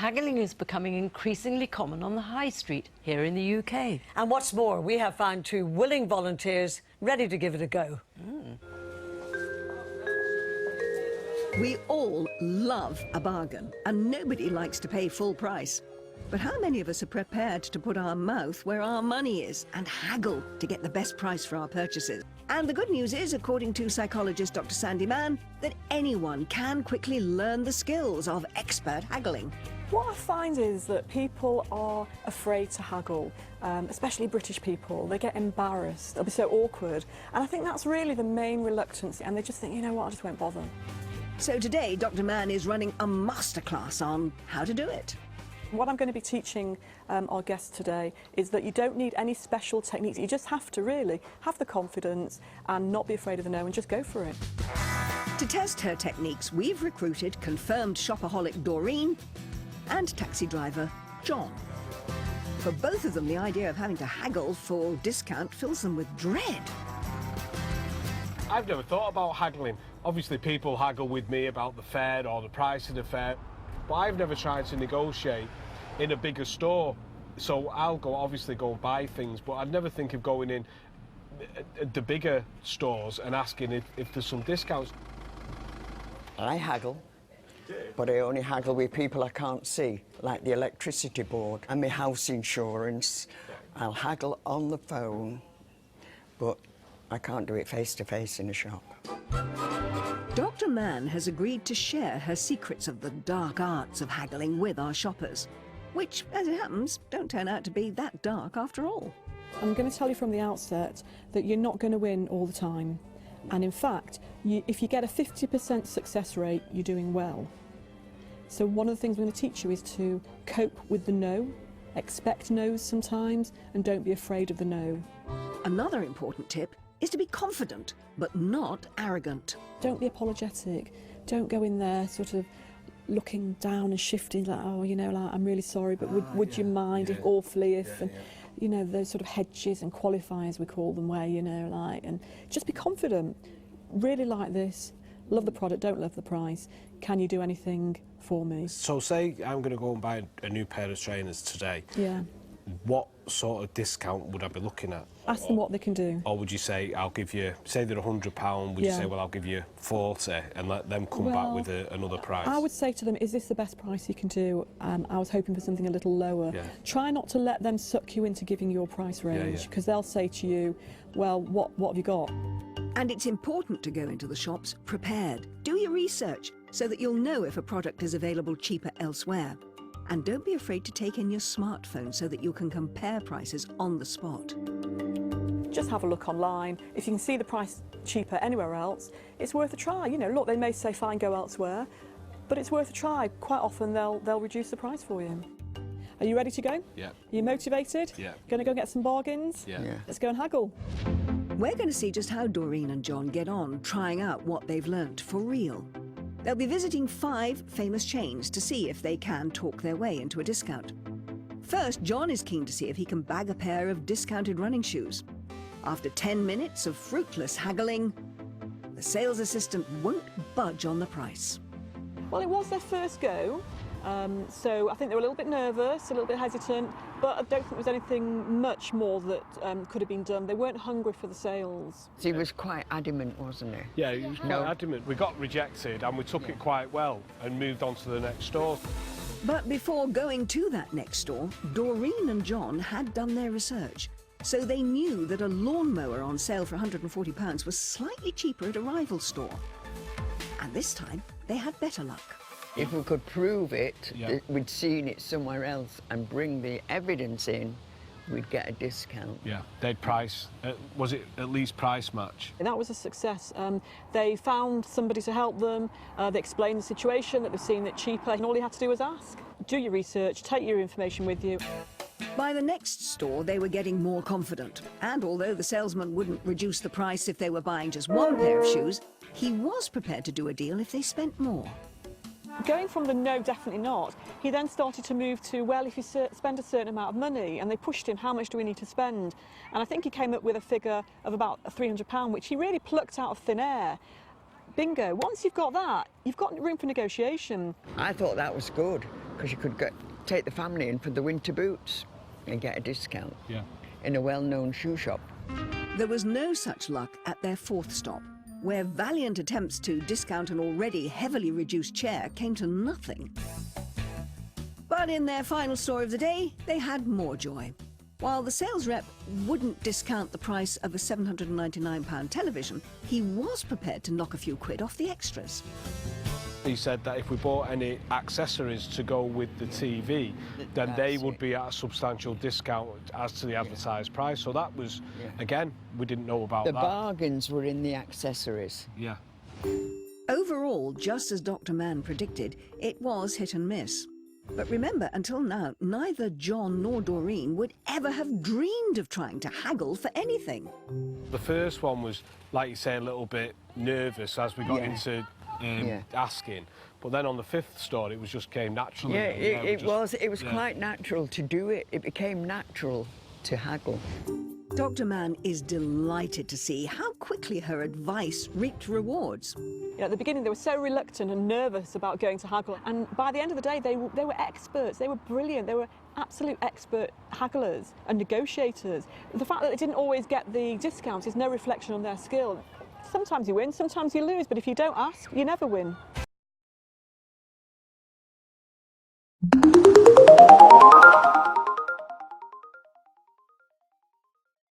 haggling is becoming increasingly common on the high street here in the UK. And what's more, we have found 2 willing volunteers ready to give it a go. We all love a bargain, and nobody likes to pay full price. But how many of us are prepared to put our mouth where our money is and haggle to get the best price for our purchases? And the good news is, according to psychologist Dr. Sandi Mann, that anyone can quickly learn the skills of expert haggling. What I find is that people are afraid to haggle, especially British people. They get embarrassed, they'll be so awkward. And I think that's really the main reluctance, and they just think, you know what, I just won't bother. So today, Dr. Mann is running a masterclass on how to do it. What I'm going to be teaching our guests today is that you don't need any special techniques. You just have to really have the confidence and not be afraid of the no and just go for it. To test her techniques, we've recruited confirmed shopaholic Doreen and taxi driver John. For both of them, the idea of having to haggle for discount fills them with dread. I've never thought about haggling. Obviously, people haggle with me about the fare or the price of the fare, but I've never tried to negotiate in a bigger store. So I'll obviously go and buy things, but I'd never think of going in the bigger stores and asking if there's some discounts. I haggle, but I only haggle with people I can't see, like the electricity board and my house insurance. I'll haggle on the phone, but I can't do it face-to-face in a shop. Dr. Mann has agreed to share her secrets of the dark arts of haggling with our shoppers, which, as it happens, don't turn out to be that dark after all. I'm going to tell you from the outset that you're not going to win all the time. And in fact, if you get a 50% success rate, you're doing well. So one of the things I'm going to teach you is to cope with the no, expect no's sometimes, and don't be afraid of the no. Another important tip is to be confident, but not arrogant. Don't be apologetic. Don't go in there sort of looking down and shifting like, oh, you know, like, I'm really sorry, but would you mind if awfully if, and you know, those sort of hedges and qualifiers we call them, where, you know, like, and just be confident. Really like this, love the product, don't love the price. Can you do anything for me? So say I'm going to go and buy a new pair of trainers today. Yeah. What sort of discount would I be looking at? Ask them what they can do. Or would you say, I'll give you, say they're £100, would you say, well, I'll give you 40 and let them come back with another price? I would say to them, is this the best price you can do? I was hoping for something a little lower. Try not to let them suck you into giving your price range, because they'll say to you, well, what have you got? And it's important to go into the shops prepared. Do your research so that you'll know if a product is available cheaper elsewhere. And don't be afraid to take in your smartphone so that you can compare prices on the spot. Just have a look online. If you can see the price cheaper anywhere else, it's worth a try. You know, look, they may say, fine, go elsewhere, but it's worth a try. Quite often they'll reduce the price for you. Are you ready to go? Yeah. Are you motivated? Yeah. Going to go get some bargains? Yeah. Let's go and haggle. We're going to see just how Doreen and John get on trying out what they've learnt for real. They'll be visiting 5 famous chains to see if they can talk their way into a discount. First, John is keen to see if he can bag a pair of discounted running shoes. After 10 minutes of fruitless haggling, the sales assistant won't budge on the price. Well, it was their first go, so I think they were a little bit nervous, a little bit hesitant, but I don't think there was anything much more that could have been done. They weren't hungry for the sales. He was quite adamant, wasn't he? Yeah, he was quite adamant. We got rejected and we took it quite well and moved on to the next store. But before going to that next store, Doreen and John had done their research. So they knew that a lawnmower on sale for £140 was slightly cheaper at a rival store. And this time, they had better luck. If we could prove it, that we'd seen it somewhere else and bring the evidence in, we'd get a discount. Yeah, they'd price, was it at least price match? And that was a success. They found somebody to help them, they explained the situation, that they've seen it cheaper, and all you had to do was ask. Do your research, take your information with you. By the next store, they were getting more confident. And although the salesman wouldn't reduce the price if they were buying just 1 pair of shoes, he was prepared to do a deal if they spent more. Going from the no, definitely not, he then started to move to, well, if you spend a certain amount of money, and they pushed him, how much do we need to spend? And I think he came up with a figure of about £300, which he really plucked out of thin air. bingo. Once you've got that, you've got room for negotiation. I thought that was good because you could take the family in for the winter boots and get a discount in a well-known shoe shop. There was no such luck at their fourth stop, where valiant attempts to discount an already heavily reduced chair came to nothing. But in their final store of the day, they had more joy. While the sales rep wouldn't discount the price of a £799 television, he was prepared to knock a few quid off the extras. He said that if we bought any accessories to go with the TV, then they would be at a substantial discount as to the advertised price. So that was, again, we didn't know about The that. bargains were in the accessories. Yeah. Overall, just as Dr. Mann predicted, it was hit and miss. But remember, until now, neither John nor Doreen would ever have dreamed of trying to haggle for anything. The first one was, like you say, a little bit nervous as we got into asking. But then on the fifth store, it was just came naturally. Yeah, it was quite natural to do it. It became natural to haggle. Dr. Mann is delighted to see how quickly her advice reaped rewards. You know, at the beginning, they were so reluctant and nervous about going to haggle, and by the end of the day, they were experts. They were brilliant. They were absolute expert hagglers and negotiators. The fact that they didn't always get the discounts is no reflection on their skill. Sometimes you win, sometimes you lose, but if you don't ask, you never win.